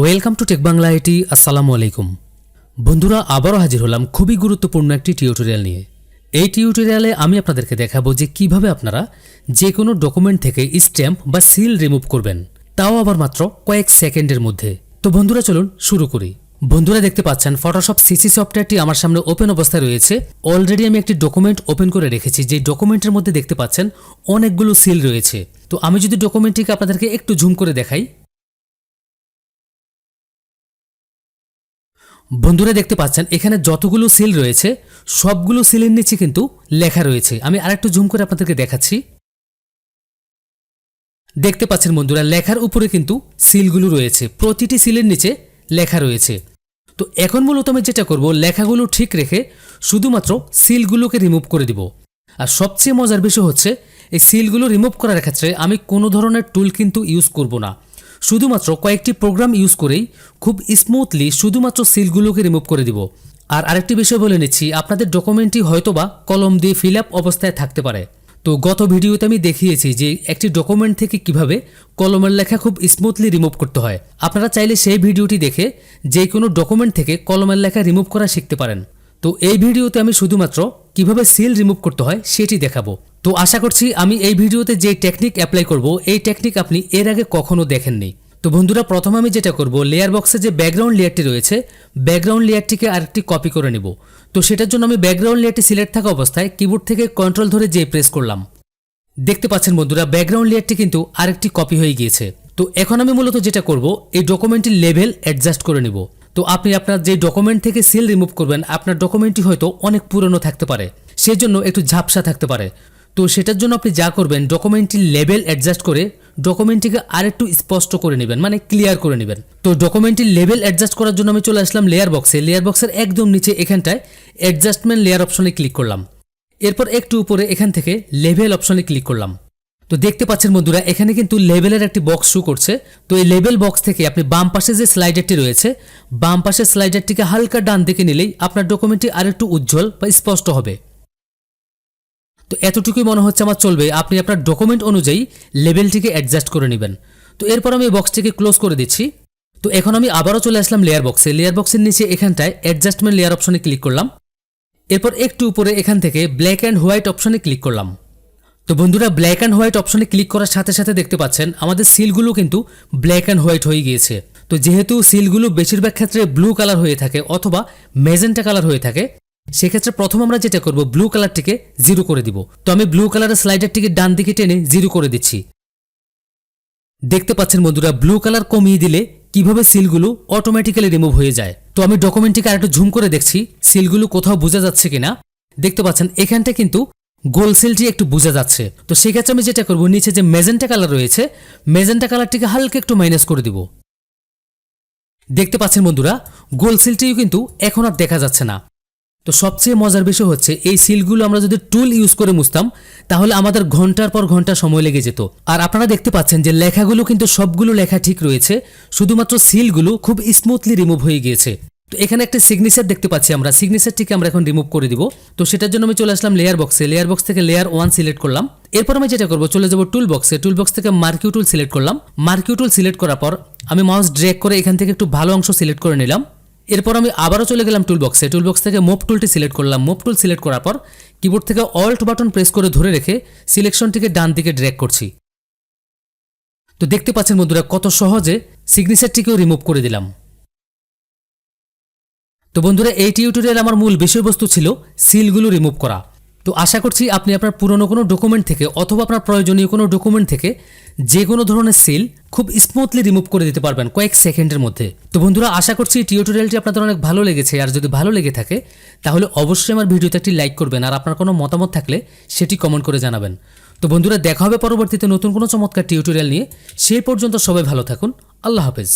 Welcome to tech Bangla IT. আসসালামু আলাইকুম বন্ধুরা, আবারও হাজির হলাম খুবই গুরুত্বপূর্ণ একটি টিউটোরিয়াল নিয়ে। এই টিউটোরিয়ালে আমি আপনাদেরকে দেখাবো যে কিভাবে আপনারা যে কোনো ডকুমেন্ট থেকে স্ট্যাম্প বা সিল রিমুভ করবেন, তাও আবার মাত্র কয়েক সেকেন্ডের মধ্যে। তো বন্ধুরা চলুন শুরু করি। বন্ধুরা দেখতে পাচ্ছেন ফটোশপ সিসি সফটওয়্যারটি আমার সামনে ওপেন অবস্থায় রয়েছে। অলরেডি আমি একটি ডকুমেন্ট ওপেন করে রেখেছি, যে ডকুমেন্টের মধ্যে দেখতে পাচ্ছেন অনেকগুলো সিল রয়েছে। তো আমি যদি ডকুমেন্টটিকে আপনাদেরকে একটু জুম করে দেখাই, বন্ধুরা দেখতে পাচ্ছেন এখানে যতগুলো সিল রয়েছে সবগুলো সিলের নিচে কিন্তু লেখা রয়েছে। আমি আরেকটু জুম করে আপনাদেরকে দেখাচ্ছি। দেখতে পাচ্ছেন বন্ধুরা, লেখার উপরে কিন্তু সিলগুলো রয়েছে, প্রতিটি সিলের নিচে লেখা রয়েছে। তো এখন মূলত আমি যেটা করব, লেখাগুলো ঠিক রেখে শুধুমাত্র সিলগুলোকে রিমুভ করে দিব। আর সবচেয়ে মজার বিষয় হচ্ছে, এই সিলগুলো রিমুভ করার ক্ষেত্রে আমি কোনো ধরনের টুল কিন্তু ইউজ করব না, শুধুমাত্র কয়েকটি প্রোগ্রাম ইউজ করেই খুব স্মুথলি শুধুমাত্র সিলগুলোকে রিমুভ করে দিব। আর আরেকটি বিষয় বলে নিচ্ছি, আপনাদের ডকুমেন্টটি হয়তোবা কলম দিয়ে ফিল আপ অবস্থায় থাকতে পারে। তো গত ভিডিওতে আমি দেখিয়েছি যে একটি ডকুমেন্ট থেকে কিভাবে কলমের লেখা খুব স্মুথলি রিমুভ করতে হয়। আপনারা চাইলে সেই ভিডিওটি দেখে যে কোনো ডকুমেন্ট থেকে কলমের লেখা রিমুভ করা শিখতে পারেন। তো এই ভিডিওতে আমি শুধুমাত্র কিভাবে সিল রিমুভ করতে হয় সেটি দেখাবো। তো আশা করছি আমি এই ভিডিওতে যে টেকনিক অ্যাপ্লাই করব, এই টেকনিক আপনি এর আগে কখনো দেখেননি। তো বন্ধুরা প্রথমে আমি যেটা করব, লেয়ার বক্সে যে ব্যাকগ্রাউন্ড লেয়ারটি রয়েছে, ব্যাকগ্রাউন্ড লেয়ারটিকে আরেকটি কপি করে নিব। তো সেটার জন্য আমি ব্যাকগ্রাউন্ড লেয়ারটি সিলেক্ট থাকা অবস্থায় কিবোর্ড থেকে কন্ট্রোল ধরে যে প্রেস করলাম। দেখতে পাচ্ছেন বন্ধুরা, ব্যাকগ্রাউন্ড লেয়ারটি কিন্তু আরেকটি কপি হয়ে গিয়েছে। তো এখন আমি মূলত যেটা করব, এই ডকুমেন্টের লেভেল অ্যাডজাস্ট করে নিব। তো আপনি আপনার যে ডকুমেন্ট থেকে সিল রিমুভ করবেন, আপনার ডকুমেন্টটি হয়তো অনেক পুরনো থাকতে পারে, সেজন্য একটু ঝাপসা থাকতে পারে। তো সেটার জন্য আপনি যা করবেন, ডকুমেন্টটির লেভেল অ্যাডজাস্ট করে ডকুমেন্টটিকে আরেকটু স্পষ্ট করে নেবেন, মানে ক্লিয়ার করে নেবেন। তো ডকুমেন্টটির লেভেল অ্যাডজাস্ট করার জন্য আমি চলে আসলাম লেয়ার বক্সে। লেয়ার বক্সের একদম নিচে এখানটায় অ্যাডজাস্টমেন্ট লেয়ার অপশনে ক্লিক করলাম। এরপর একটু উপরে এখান থেকে লেভেল অপশনে ক্লিক করলাম। তো দেখতে পাচ্ছেন বন্ধুরা, এখানে কিন্তু লেভেলের একটি বক্স শো করছে। তো এই লেভেল বক্স থেকে আপনি বাম পাশে যে স্লাইডারটি রয়েছে, বাম পাশের স্লাইডারটিকে হালকা ডান দিকে নিলেই আপনার ডকুমেন্টটি আরেকটু উজ্জ্বল বা স্পষ্ট হবে। তো এতটুকুই মনে হচ্ছে আমার চলবে। আপনি আপনার ডকুমেন্ট অনুযায়ী লেভেলটিকে অ্যাডজাস্ট করে নেবেন। তো এরপর আমি এই বক্সটিকে ক্লোজ করে দিচ্ছি। তো এখন আমি আবারও চলে আসলাম লেয়ার বক্সে। লেয়ার বক্সের নিচে এখানটায় অ্যাডজাস্টমেন্ট লেয়ার অপশনে ক্লিক করলাম। এরপর একটু উপরে এখান থেকে ব্ল্যাক অ্যান্ড হোয়াইট অপশনে ক্লিক করলাম। তো বন্ধুরা, ব্ল্যাক অ্যান্ড হোয়াইট অপশনে ক্লিক করার সাথে সাথে দেখতে পাচ্ছেন আমাদের সিলগুলো কিন্তু ব্ল্যাক অ্যান্ড হোয়াইট হয়ে গিয়েছে। তো যেহেতু সিলগুলো বেশিরভাগ ক্ষেত্রে ব্লু কালার হয়ে থাকে অথবা ম্যাজেন্টা কালার হয়ে থাকে, সেক্ষেত্রে প্রথম আমরা যেটা করব, ব্লু কালারটিকে 0 করে দিব। তো আমি ব্লু কালারের স্লাইডারটিকে ডান দিকে টেনে 0 করে দিচ্ছি। দেখতে পাচ্ছেন বন্ধুরা, ব্লু কালার কমিয়ে দিলে কিভাবে সিলগুলো অটোমেটিক্যালি রিমুভ হয়ে যায়। তো আমি ডকুমেন্টটিকে আরেকটু জুম করে দেখছি সিলগুলো কোথাও বোঝা যাচ্ছে কিনা। দেখতে পাচ্ছেন এখানটা কিন্তু গোল সিলটি একটু বোঝা যাচ্ছে। তো সেক্ষেত্রে আমি যেটা করব, নিচে যে মেজেন্টা কালার রয়েছে, মেজেন্টা কালারটিকে হালকা একটু মাইনাস করে দিব। দেখতে পাচ্ছেন বন্ধুরা, গোল সিলটিও কিন্তু এখন আর দেখা যাচ্ছে না। তো সবচেয়ে মজার বিষয় হচ্ছে, এই সিলগুলো আমরা যদি টুল ইউজ করে মুছতাম তাহলে আমাদের ঘন্টার পর ঘন্টা সময় লেগে যেত। আর আপনারা দেখতে পাচ্ছেন যে লেখাগুলো কিন্তু সবগুলো লেখা ঠিক রয়েছে, শুধুমাত্র সিলগুলো খুব স্মুথলি রিমুভ হয়ে গিয়েছে। তো এখানে একটা সিগনেচার দেখতে পাচ্ছি, আমরা সিগনেচারটিকে আমরা এখন রিমুভ করে দিব। তো সেটার জন্য আমি চলে আসলাম লেয়ার বক্সে। লেয়ার বক্স থেকে লেয়ার 1 সিলেক্ট করলাম। এরপর আমি যেটা করব, চলে যাব টুল বক্সে। টুল বক্স থেকে মার্কিউ টুল সিলেক্ট করলাম। মার্কিউ টুল সিলেক্ট করার পর আমি মাউস ড্র্যাগ করে এখান থেকে একটু ভালো অংশ সিলেক্ট করে নিলাম। এরপর আমি আবারও চলে গেলাম টুল বক্সে। টুল বক্স থেকে মুভ টুলটি সিলেক্ট করলাম। মুভ টুল সিলেক্ট করার পর কিবোর্ড থেকে অল্ট বাটন প্রেস করে ধরে রেখে সিলেকশনটিকে ডান দিকে ড্র্যাগ করছি। তো দেখতে পাচ্ছেন বন্ধুরা, কত সহজে সিগনেচারটিকেও রিমুভ করে দিলাম। তো বন্ধুরা, এই টিউটোরিয়াল আমার মূল বিষয়বস্তু ছিল সিলগুলো রিমুভ করা। তো আশা করছি আপনি আপনার পুরনো কোনো ডকুমেন্ট থেকে অথবা আপনার প্রয়োজনীয় কোনো ডকুমেন্ট থেকে যে কোনো ধরনের সিল খুব স্মুথলি রিমুভ করে দিতে পারবেন কয়েক সেকেন্ডের মধ্যে। তো বন্ধুরা, আশা করছি এই টিউটোরিয়ালটি আপনাদের অনেক ভালো লেগেছে। আর যদি ভালো লেগে থাকে তাহলে অবশ্যই আমার ভিডিওতে একটি লাইক করবেন, আর আপনার কোনো মতামত থাকলে সেটি কমেন্ট করে জানাবেন। তো বন্ধুরা, দেখা হবে পরবর্তীতে নতুন কোনো চমৎকার টিউটোরিয়াল নিয়ে। সেই পর্যন্ত সবাই ভালো থাকুন। আল্লাহ হাফেজ।